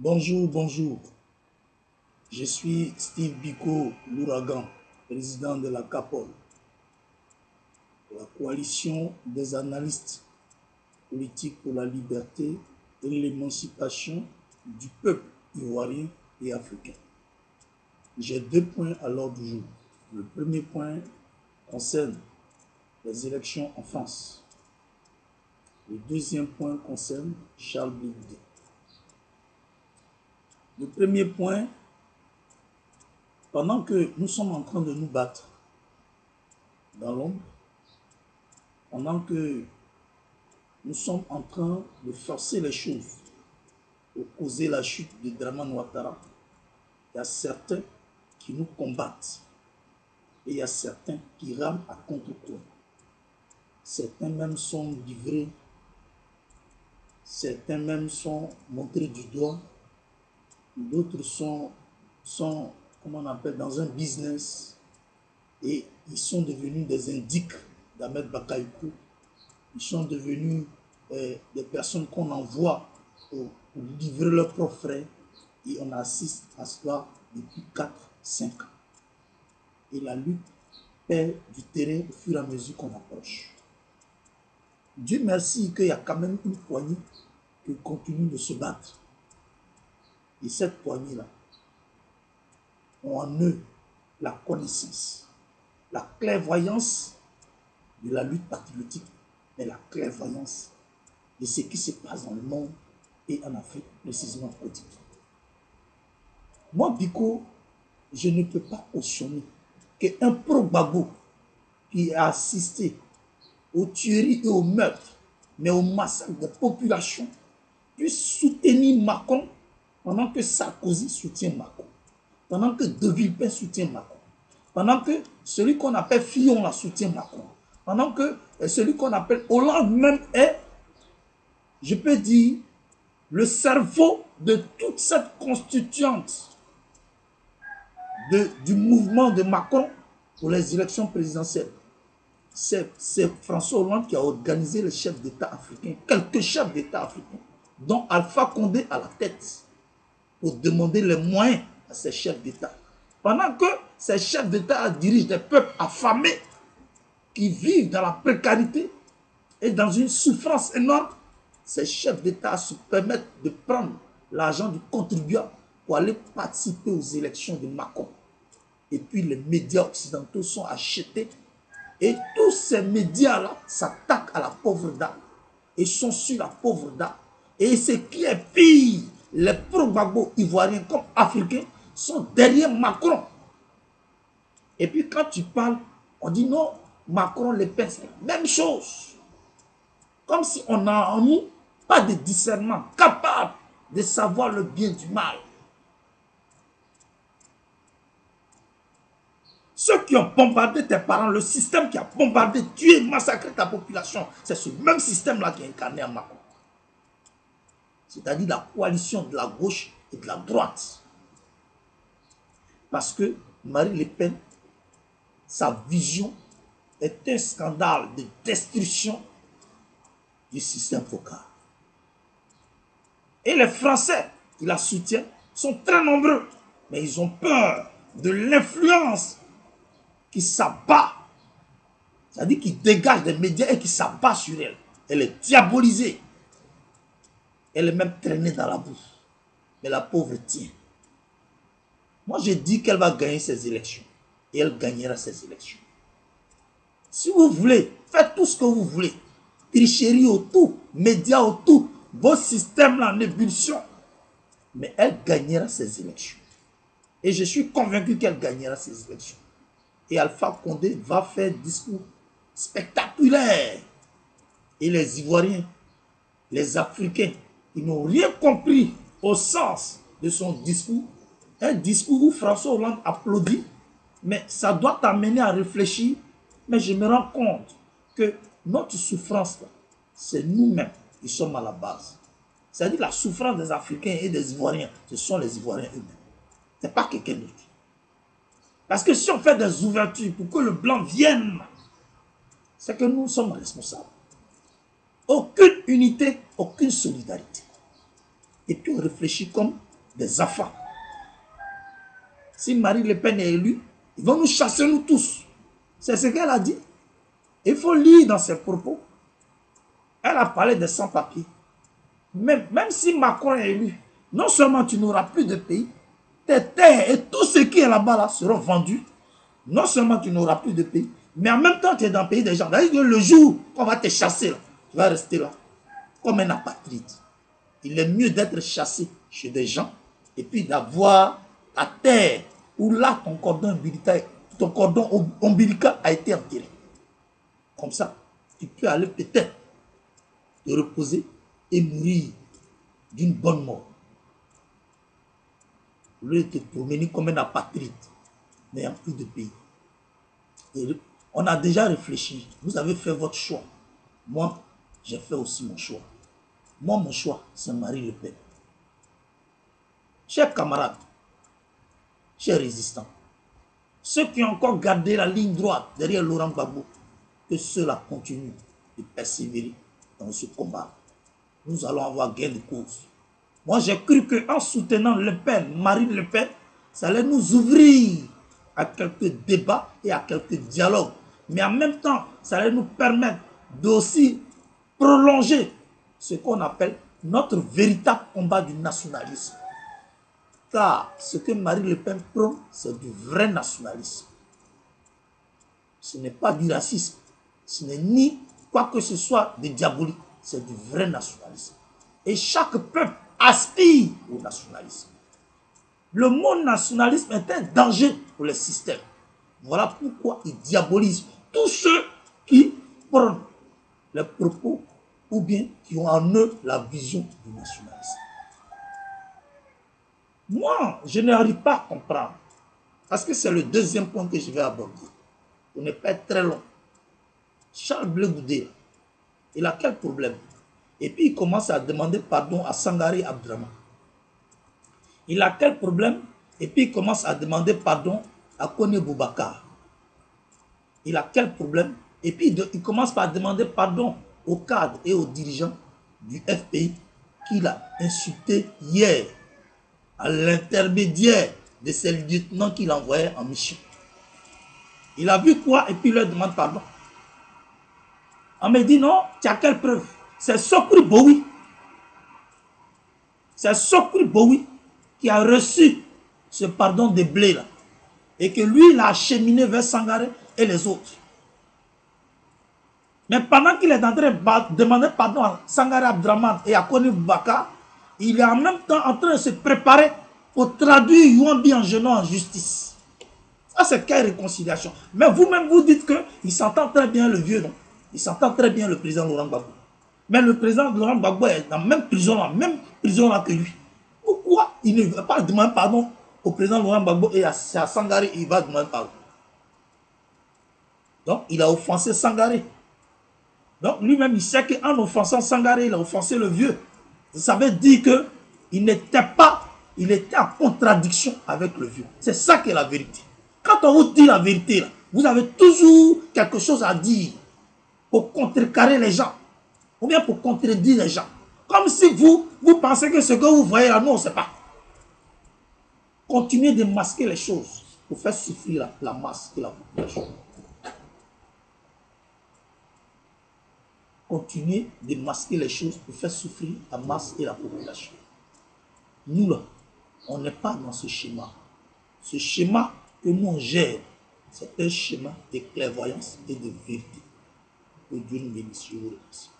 Bonjour, bonjour. Je suis Steve Biko l'Ouragan, président de la CAPOL, la coalition des analystes politiques pour la liberté et l'émancipation du peuple ivoirien et africain. J'ai 2 points à l'ordre du jour. Le premier point concerne les élections en France. Le deuxième point concerne Charles Blé. Le premier point, pendant que nous sommes en train de nous battre dans l'ombre, pendant que nous sommes en train de forcer les choses pour causer la chute de Dramane Ouattara, il y a certains qui nous combattent et il y a certains qui rament à contre-courant. Certains même sont livrés, certains même sont montrés du doigt, d'autres sont comment on appelle, dans un business et ils sont devenus des indiques d'Ahmed Bakayoko. Ils sont devenus des personnes qu'on envoie pour livrer leurs propres frères et on assiste à cela depuis 4-5 ans. Et la lutte perd du terrain au fur et à mesure qu'on approche. Dieu merci qu'il y a quand même une poignée qui continue de se battre. Et cette poignée-là ont en eux la connaissance, la clairvoyance de la lutte patriotique, mais la clairvoyance de ce qui se passe dans le monde et en Afrique, précisément en Côte d'Ivoire. Moi, Biko, je ne peux pas cautionner qu'un pro-Gbagbo qui a assisté aux tueries et aux meurtres, mais au massacre des populations, puisse soutenir Macron pendant que Sarkozy soutient Macron, pendant que De Villepin soutient Macron, pendant que celui qu'on appelle Fillon la soutient Macron, pendant que celui qu'on appelle Hollande même est, je peux dire, le cerveau de toute cette constituante du mouvement de Macron pour les élections présidentielles. C'est François Hollande qui a organisé les chefs d'État africains, quelques chefs d'État africains, dont Alpha Condé à la tête, pour demander les moyens à ces chefs d'État. Pendant que ces chefs d'État dirigent des peuples affamés qui vivent dans la précarité et dans une souffrance énorme, ces chefs d'État se permettent de prendre l'argent du contribuable pour aller participer aux élections de Macron. Et puis les médias occidentaux sont achetés et tous ces médias-là s'attaquent à la pauvre dame et sont sur la pauvre dame. Et ce qui est pire, les pro-Gbagbo ivoiriens comme africains sont derrière Macron. Et puis quand tu parles, on dit non, Macron, Le Pen, c'est la même chose. Comme si on n'a en nous pas de discernement capable de savoir le bien du mal. Ceux qui ont bombardé tes parents, le système qui a bombardé, tué, massacré ta population, c'est ce même système-là qui est incarné en Macron. C'est-à-dire la coalition de la gauche et de la droite. Parce que Marine Le Pen, sa vision est un scandale de destruction du système focal. Et les Français qui la soutiennent sont très nombreux, mais ils ont peur de l'influence qui s'abat, c'est-à-dire qui dégage des médias et qui s'abat sur elle. Elle est diabolisée. Elle est même traînée dans la boue. Mais la pauvre tient. Moi, je dis qu'elle va gagner ces élections. Et elle gagnera ces élections. Si vous voulez, faites tout ce que vous voulez. Tricherie autour, médias autour, vos systèmes là en ébullition. Mais elle gagnera ces élections. Et je suis convaincu qu'elle gagnera ces élections. Et Alpha Condé va faire un discours spectaculaire. Et les Ivoiriens, les Africains, ils n'ont rien compris au sens de son discours. Un discours où François Hollande applaudit, mais ça doit t'amener à réfléchir. Mais je me rends compte que notre souffrance, c'est nous-mêmes qui sommes à la base. C'est-à-dire la souffrance des Africains et des Ivoiriens, ce sont les Ivoiriens eux-mêmes. Ce n'est pas quelqu'un d'autre. Parce que si on fait des ouvertures pour que le blanc vienne, c'est que nous sommes responsables. Aucune unité, aucune solidarité. Et puis on réfléchit comme des enfants. Si Marine Le Pen est élue, ils vont nous chasser nous tous. C'est ce qu'elle a dit. Il faut lire dans ses propos. Elle a parlé des sans-papiers. Même si Macron est élu, non seulement tu n'auras plus de pays, tes terres et tout ce qui est là-bas là, seront vendus. Non seulement tu n'auras plus de pays, mais en même temps tu es dans le pays des gens. C'est-à-dire que le jour qu'on va te chasser, là, tu vas rester là comme un apatride. Il est mieux d'être chassé chez des gens et puis d'avoir ta terre où là ton cordon ombilical a été enterré. Comme ça, tu peux aller peut-être te reposer et mourir d'une bonne mort. Au lieu de te promener comme un apatride, n'ayant plus de pays. Et on a déjà réfléchi. Vous avez fait votre choix. Moi, j'ai fait aussi mon choix. Moi, mon choix, c'est Marine Le Pen. Chers camarades, chers résistants, ceux qui ont encore gardé la ligne droite derrière Laurent Gbagbo, que ceux-là continuent de persévérer dans ce combat. Nous allons avoir gain de cause. Moi, j'ai cru qu'en soutenant Le Pen, Marine Le Pen, ça allait nous ouvrir à quelques débats et à quelques dialogues. Mais en même temps, ça allait nous permettre d'aussi prolonger ce qu'on appelle notre véritable combat du nationalisme. Car ce que Marine Le Pen prône, c'est du vrai nationalisme. Ce n'est pas du racisme. Ce n'est ni quoi que ce soit de diabolique. C'est du vrai nationalisme. Et chaque peuple aspire au nationalisme. Le mot nationalisme est un danger pour le système. Voilà pourquoi il diabolise tous ceux qui prennent les propos ou bien qui ont en eux la vision du nationalisme. Moi, je n'arrive pas à comprendre. Parce que c'est le deuxième point que je vais aborder. Pour ne pas être très long. Charles Blé Goudé, il a quel problème? Et puis il commence à demander pardon à Sangaré Abdraman. Il a quel problème? Et puis il commence à demander pardon à Kone Boubacar. Il a quel problème? Et puis il commence par demander pardon aux cadres et aux dirigeants du FPI qu'il a insulté hier à l'intermédiaire de ces lieutenants qu'il envoyait en mission. Il a vu quoi et puis il leur demande pardon. On me dit non, tu as quelle preuve? C'est Sokri Bowi. C'est Sokri Bowi qui a reçu ce pardon de blé là. Et que lui, il a acheminé vers Sangaré et les autres. Mais pendant qu'il est en train de demander pardon à Sangaré Abdraman et à Kone Boubacar, il est en même temps en train de se préparer pour traduire Youambi en genou en justice. Ça, c'est quelle réconciliation? Mais vous-même, vous dites qu'il s'entend très bien le vieux, non? Il s'entend très bien le président Laurent Gbagbo. Mais le président Laurent Gbagbo est dans la même prison là que lui. Pourquoi il ne veut pas demander pardon au président Laurent Gbagbo et à Sangaré, il va demander pardon? Donc, il a offensé Sangaré. Donc, lui-même, il sait qu'en offensant Sangaré, il a offensé le vieux. Ça veut dire qu'il n'était pas, il était en contradiction avec le vieux. C'est ça qui est la vérité. Quand on vous dit la vérité, là, vous avez toujours quelque chose à dire pour contrecarrer les gens. Ou bien pour contredire les gens. Comme si vous pensez que ce que vous voyez là, nous, on ne sait pas. Continuez de masquer les choses pour faire souffrir la masse et la population. Continuez de masquer les choses pour faire souffrir la masse et la population. Nous, là, on n'est pas dans ce schéma. Ce schéma que nous, on gère, c'est un schéma de clairvoyance et de vérité. Que Dieu nous bénisse. Je vous remercie.